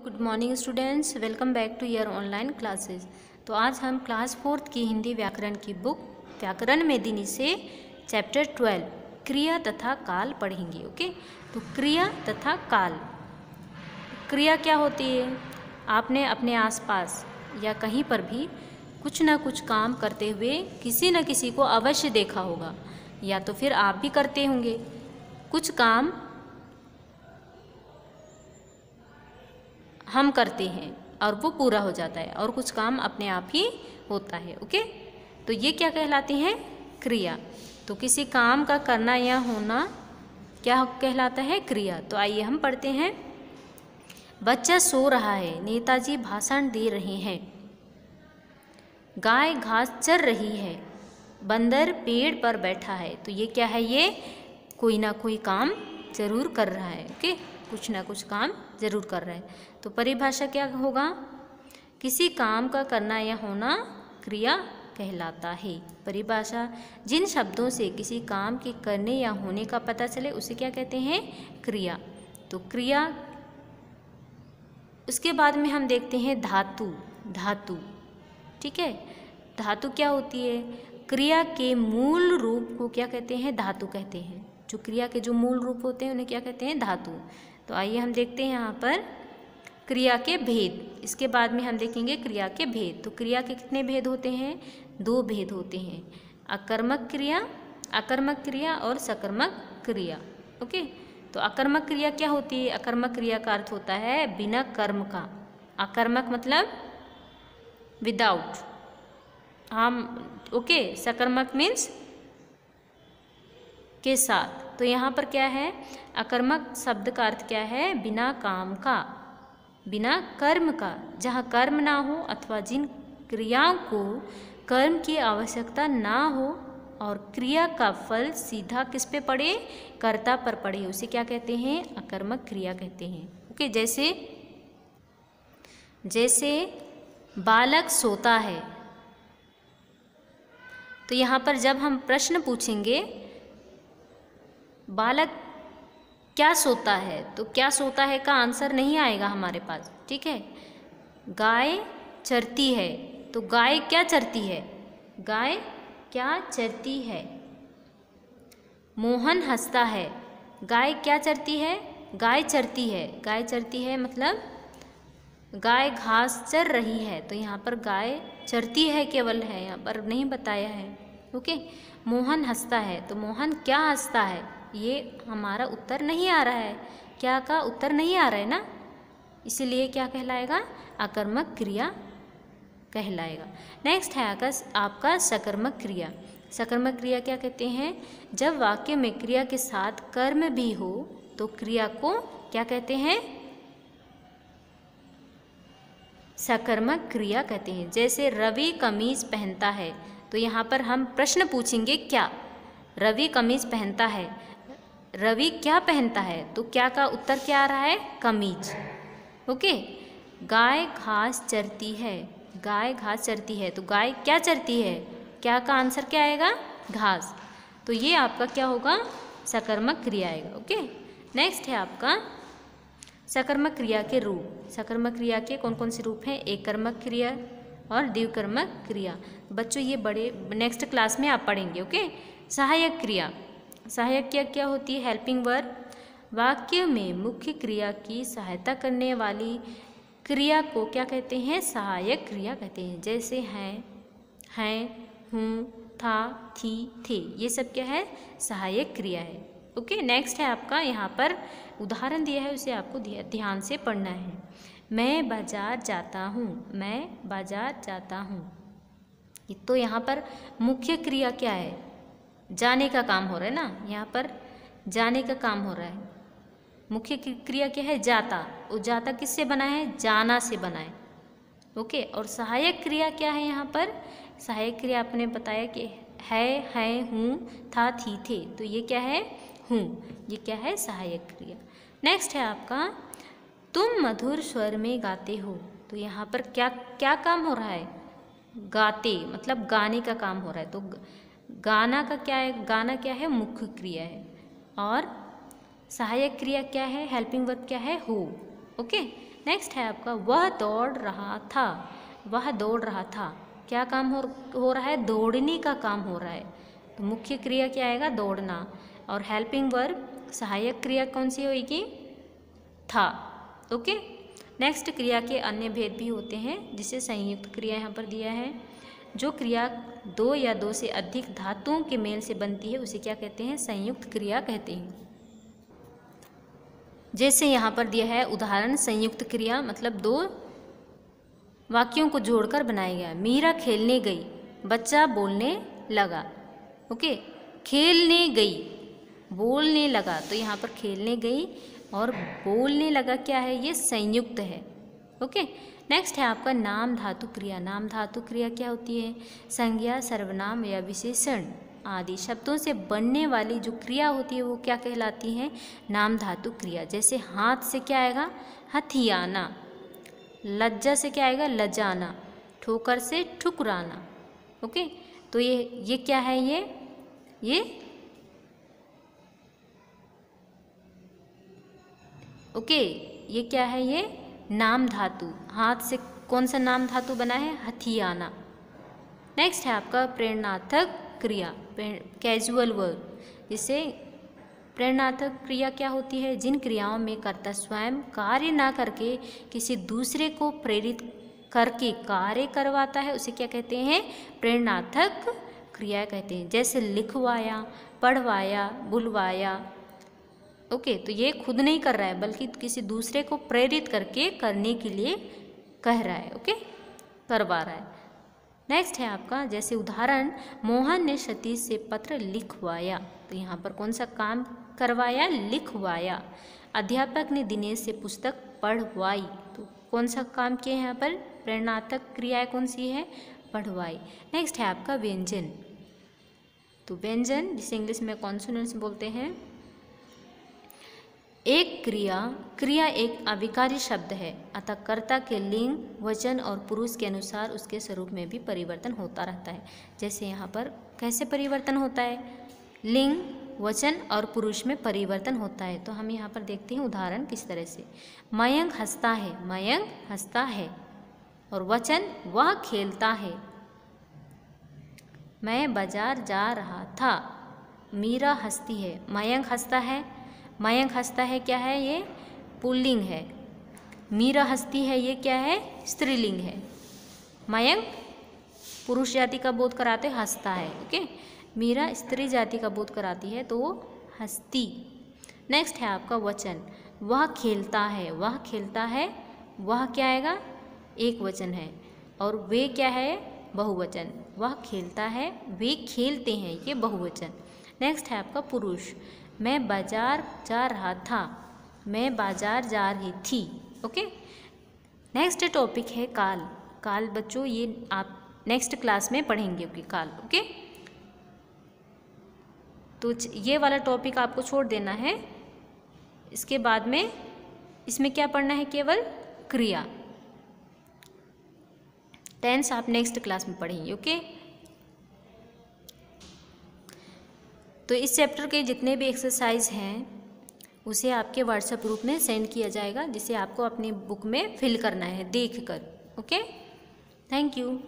Good morning students, welcome back to your online classes. तो आज हम क्लास 4 की हिंदी व्याकरण की बुक व्याकरण में दिनी से चैप्टर 12 क्रिया तथा काल पढ़ेंगे। ओके, तो क्रिया तथा काल। क्रिया क्या होती है? आपने अपने आसपास या कहीं पर भी कुछ ना कुछ काम करते हुए किसी न किसी को अवश्य देखा होगा, या तो फिर आप भी करते होंगे। कुछ काम हम करते हैं और वो पूरा हो जाता है, और कुछ काम अपने आप ही होता है। ओके, तो ये क्या कहलाती हैं? क्रिया। तो किसी काम का करना या होना क्या कहलाता है? क्रिया। तो आइए हम पढ़ते हैं। बच्चा सो रहा है, नेताजी भाषण दे रहे हैं, गाय घास चर रही है, बंदर पेड़ पर बैठा है। तो ये क्या है? ये कोई ना कोई काम जरूर कर रहा है। ओके, कुछ ना कुछ काम जरूर कर रहा है। तो परिभाषा क्या होगा? किसी काम का करना या होना क्रिया कहलाता है। परिभाषा: जिन शब्दों से किसी काम के करने या होने का पता चले उसे क्या कहते हैं? क्रिया। तो क्रिया। उसके बाद में हम देखते हैं धातु। धातु, ठीक है। धातु क्या होती है? क्रिया के मूल रूप को क्या कहते हैं? धातु कहते हैं। जो क्रिया के जो मूल रूप होते हैं उन्हें क्या कहते हैं? धातु। तो आइए हम देखते हैं यहाँ पर क्रिया के भेद। इसके बाद में हम देखेंगे क्रिया के भेद। तो क्रिया के कितने भेद होते हैं? 2 भेद होते हैं, अकर्मक क्रिया और सकर्मक क्रिया। ओके, तो अकर्मक क्रिया क्या होती है? अकर्मक क्रिया का अर्थ होता है बिना कर्म का। अकर्मक मतलब विदाउट। ओके, सकर्मक मीन्स के साथ। तो यहाँ पर क्या है? अकर्मक शब्द का अर्थ क्या है? बिना काम का, बिना कर्म का। जहाँ कर्म ना हो अथवा जिन क्रियाओं को कर्म की आवश्यकता ना हो और क्रिया का फल सीधा किस पे पड़े? कर्ता पर पड़े, उसे क्या कहते हैं? अकर्मक क्रिया कहते हैं। ओके, जैसे बालक सोता है। तो यहाँ पर जब हम प्रश्न पूछेंगे बालक क्या सोता है, तो क्या सोता है का आंसर नहीं आएगा हमारे पास, ठीक है। गाय चरती है, तो गाय क्या चरती है? गाय क्या चरती है। मोहन हंसता है, गाय क्या चरती है? गाय चरती है। गाय चरती है मतलब गाय घास चर रही है। तो यहाँ पर गाय चरती है केवल है, यहाँ पर नहीं बताया है। ओके, मोहन हंसता है, तो मोहन क्या हंसता है? ये हमारा उत्तर नहीं आ रहा है। क्या का उत्तर नहीं आ रहा है ना, इसीलिए क्या कहलाएगा? अकर्मक क्रिया कहलाएगा। नेक्स्ट है आपका सकर्मक क्रिया। सकर्मक क्रिया क्या कहते हैं? जब वाक्य में क्रिया के साथ कर्म भी हो तो क्रिया को क्या कहते हैं? सकर्मक क्रिया कहते हैं। जैसे रवि कमीज पहनता है, तो यहाँ पर हम प्रश्न पूछेंगे क्या? रवि कमीज पहनता है, रवि क्या पहनता है? तो क्या का उत्तर क्या आ रहा है? कमीज। ओके, गाय घास चरती है, गाय घास चरती है, तो गाय क्या चरती है? क्या का आंसर क्या आएगा? घास। तो ये आपका क्या होगा? सकर्मक क्रिया आएगा। ओके, नेक्स्ट है आपका सकर्मक क्रिया के रूप। सकर्मक क्रिया के कौन कौन से रूप हैं? एक कर्मक क्रिया और द्विकर्मक क्रिया। बच्चों ये बड़े नेक्स्ट क्लास में आप पढ़ेंगे। ओके, सहायक क्रिया। सहायक क्रिया क्या होती है? Helping verb. वाक्य में मुख्य क्रिया की सहायता करने वाली क्रिया को क्या कहते हैं? सहायक क्रिया कहते हैं। जैसे हैं, हूँ, था, थी, थे, ये सब क्या है? सहायक क्रिया है। ओके, नेक्स्ट है आपका यहाँ पर उदाहरण दिया है, उसे आपको ध्यान से पढ़ना है। मैं बाजार जाता हूँ, मैं बाजार जाता हूँ। तो यहाँ पर मुख्य क्रिया क्या है? जाने का काम हो रहा है ना, यहाँ पर जाने का काम हो रहा है। मुख्य क्रिया क्या है? जाता। वो जाता किससे बना है? जाना से बना है। ओके, और सहायक क्रिया क्या है? यहाँ पर सहायक क्रिया आपने बताया कि है, हूँ, था, थी, थे। तो ये क्या है? हूँ। ये क्या है? सहायक क्रिया। नेक्स्ट है आपका तुम मधुर स्वर में गाते हो। तो यहाँ पर क्या क्या काम हो रहा है? गाते मतलब गाने का काम हो रहा है। तो गाना का क्या है? गाना क्या है? मुख्य क्रिया है। और सहायक क्रिया क्या है? हेल्पिंग वर्ब क्या है? हो। ओके, नेक्स्ट है आपका वह दौड़ रहा था। वह दौड़ रहा था, क्या काम हो रहा है? दौड़ने का काम हो रहा है। तो मुख्य क्रिया क्या आएगा? दौड़ना। और हेल्पिंग वर्ब सहायक क्रिया कौन सी होगी? था। ओके। नेक्स्ट क्रिया के अन्य भेद भी होते हैं जिसे संयुक्त क्रिया यहाँ पर दिया है। जो क्रिया दो या दो से अधिक धातुओं के मेल से बनती है उसे क्या कहते हैं? संयुक्त क्रिया कहते हैं। जैसे यहाँ पर दिया है उदाहरण, संयुक्त क्रिया मतलब दो वाक्यों को जोड़कर बनाया गया। मीरा खेलने गई, बच्चा बोलने लगा। ओके, खेलने गई, बोलने लगा, तो यहाँ पर खेलने गई और बोलने लगा क्या है? ये संयुक्त है। ओके। नेक्स्ट है आपका नाम धातु क्रिया। नाम धातु क्रिया क्या होती है? संज्ञा, सर्वनाम या विशेषण आदि शब्दों से बनने वाली जो क्रिया होती है वो क्या कहलाती है? नाम धातु क्रिया। जैसे हाथ से क्या आएगा? हथियाना। लज्जा से क्या आएगा? लजाना। ठोकर से ठुकराना। ओके, तो ये क्या है? ये ओके, ये क्या है? ये नाम धातु। हाथ से कौन सा नाम धातु बना है? हथियाना। नेक्स्ट है आपका प्रेरणार्थक क्रिया, कैजुअल वर्ब। जिससे प्रेरणार्थक क्रिया क्या होती है? जिन क्रियाओं में कर्ता स्वयं कार्य ना करके किसी दूसरे को प्रेरित करके कार्य करवाता है उसे क्या कहते हैं? प्रेरणार्थक क्रिया कहते हैं। जैसे लिखवाया, पढ़वाया, बुलवाया। ओके, तो ये खुद नहीं कर रहा है बल्कि किसी दूसरे को प्रेरित करके करने के लिए कह रहा है। ओके, करवा रहा है। नेक्स्ट है आपका जैसे उदाहरण, मोहन ने सतीश से पत्र लिखवाया। तो यहाँ पर कौन सा काम करवाया? लिखवाया। अध्यापक ने दिनेश से पुस्तक पढ़वाई। तो कौन सा काम किया यहाँ पर? प्रेरणार्थक क्रियाएं कौन सी है? पढ़वाई। नेक्स्ट है आपका व्यंजन। तो व्यंजन जिसे इंग्लिश में कॉन्सोनेंट्स बोलते हैं। एक क्रिया एक अविकारी शब्द है, अतः कर्ता के लिंग, वचन और पुरुष के अनुसार उसके स्वरूप में भी परिवर्तन होता रहता है। जैसे यहाँ पर कैसे परिवर्तन होता है? लिंग, वचन और पुरुष में परिवर्तन होता है। तो हम यहाँ पर देखते हैं उदाहरण किस तरह से। मयंक हंसता है, मयंक हंसता है। और वचन वह खेलता है। मैं बाजार जा रहा था, मीरा हंसती है। मयंक हंसता है, मयंक हंसता है क्या है? ये पुल्लिंग है। मीरा हंसती है, ये क्या है? स्त्रीलिंग है। मयंक पुरुष जाति का बोध कराते हंसता है। ओके, मीरा स्त्री जाति का बोध कराती है तो वो हंसती। नेक्स्ट है आपका वचन। वह खेलता है, वह खेलता है, वह क्या आएगा? एक वचन है। और वे क्या है? बहुवचन। वह खेलता है, वे खेलते हैं, ये बहुवचन। नेक्स्ट है आपका पुरुष। मैं बाजार जा रहा था, मैं बाजार जा रही थी। ओके। नेक्स्ट टॉपिक है काल। काल बच्चों ये आप नेक्स्ट क्लास में पढ़ेंगे। ओके, काल। ओके, तो ये वाला टॉपिक आपको छोड़ देना है। इसके बाद में इसमें क्या पढ़ना है? केवल क्रिया। टेंस आप नेक्स्ट क्लास में पढ़ेंगे। ओके, तो इस चैप्टर के जितने भी एक्सरसाइज हैं उसे आपके व्हाट्सएप ग्रुप में सेंड किया जाएगा, जिसे आपको अपनी बुक में फिल करना है देखकर। Okay, thank you.